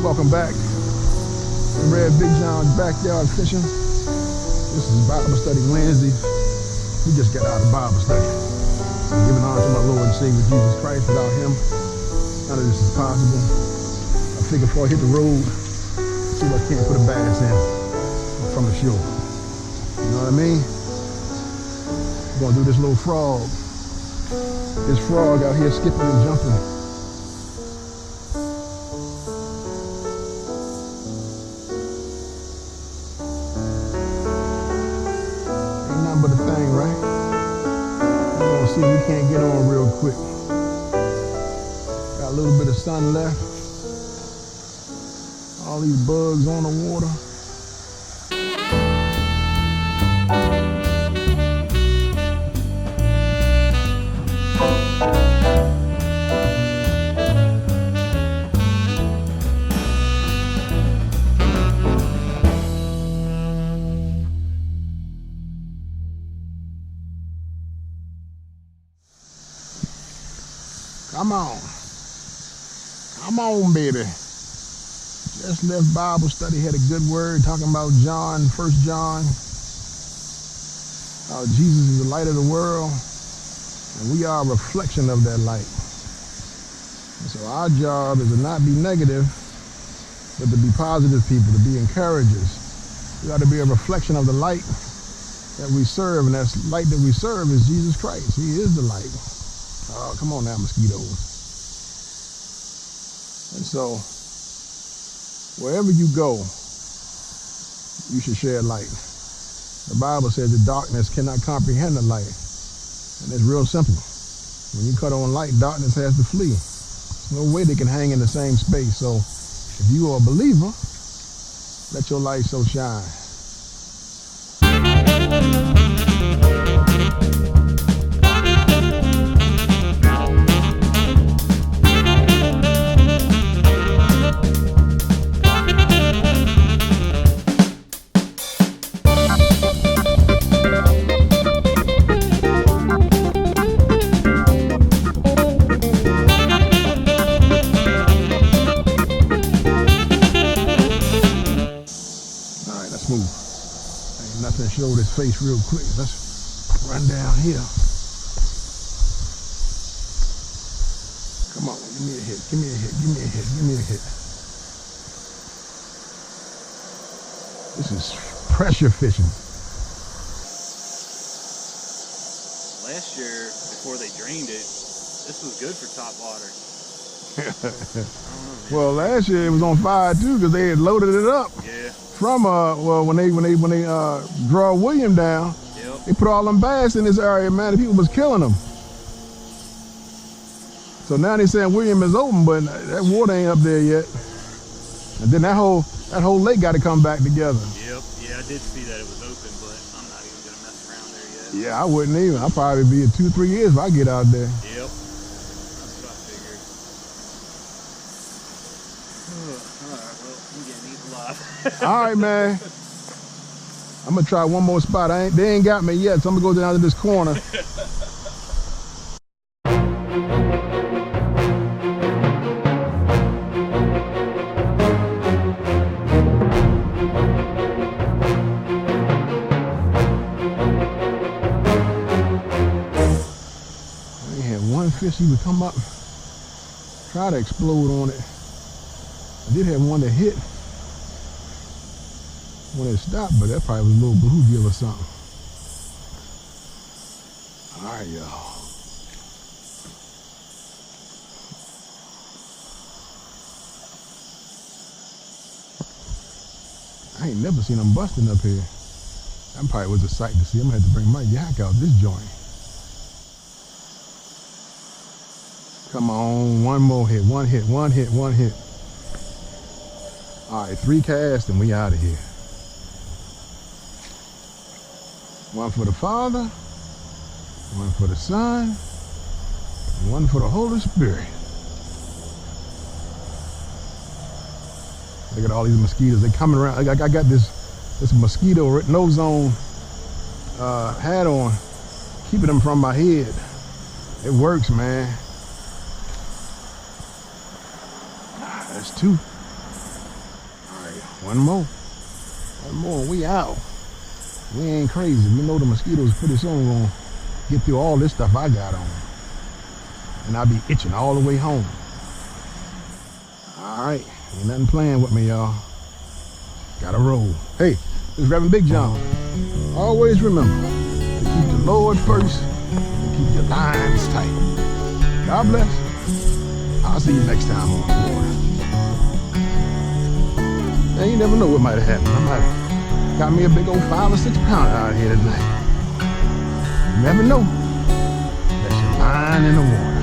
Welcome back. We're at BigJohn's backyard fishing. This is Bible Study Wednesday. We just got out of Bible study. Giving honor to my Lord and Savior Jesus Christ. Without him, none of this is possible. I figure before I hit the road, see if I can't put a bass in from the shore. You know what I mean? We're gonna do this little frog. This frog out here skipping and jumping. Ain't nothing but a thing, right? We're gonna see if we can't get on real quick. Got a little bit of sun left. All these bugs on the water. Come on. Come on, baby. Just left Bible study, had a good word talking about John, 1 John. Jesus is the light of the world, and we are a reflection of that light. And so our job is to not be negative, but to be positive people, to be encouragers. We got to be a reflection of the light that we serve, and that light that we serve is Jesus Christ. He is the light. Oh, come on now, mosquitoes. And so, wherever you go, you should share light. The Bible says the darkness cannot comprehend the light. And it's real simple. When you cut on light, darkness has to flee. There's no way they can hang in the same space. So, if you are a believer, let your light so shine. Move. Ain't nothing to show this face real quick. Let's run down here. Come on, give me a hit, give me a hit, give me a hit, give me a hit. This is pressure fishing. Last year, before they drained it, this was good for top water. Well, last year it was on fire too because they had loaded it up. Yeah. From well, when they draw William down, yep. They put all them bass in this area, man. The people was killing them. So now they saying William is open, but that water ain't up there yet. And then that whole lake got to come back together. Yep. Yeah, I did see that it was open, but I'm not even gonna mess around there yet. Yeah, I wouldn't even. I'll probably be in 2-3 years if I get out there. Yep. That's what I figured. All right. Well, I'm getting eaten alive. All right, man. I'm gonna try one more spot. They ain't got me yet, so I'm gonna go down to this corner. I had one fish, he would come up, try to explode on it. I did have one that hit when it stopped, but that probably was a little bluegill or something. All right, y'all. I ain't never seen them busting up here. That probably was a sight to see. I'm gonna have to bring my yak out this joint. Come on, one more hit, one hit, one hit, one hit. All right, 3 casts and we out of here. One for the Father, one for the Son, and one for the Holy Spirit. Look at all these mosquitoes. They coming around. I got this mosquito no zone hat on, keeping them from my head. It works, man. That's 2. One more. One more and we out. We ain't crazy. We know the mosquitoes pretty soon gonna get through all this stuff I got on. And I'll be itching all the way home. Alright, ain't nothing playing with me, y'all. Gotta roll. Hey, this is Reverend BigJohn. Always remember to keep the Lord first and keep your lines tight. God bless. I'll see you next time on the water. Now, you never know what might have happened. I might have got me a big old 5 or 6 pounder out here tonight. You never know. That's your line in the water.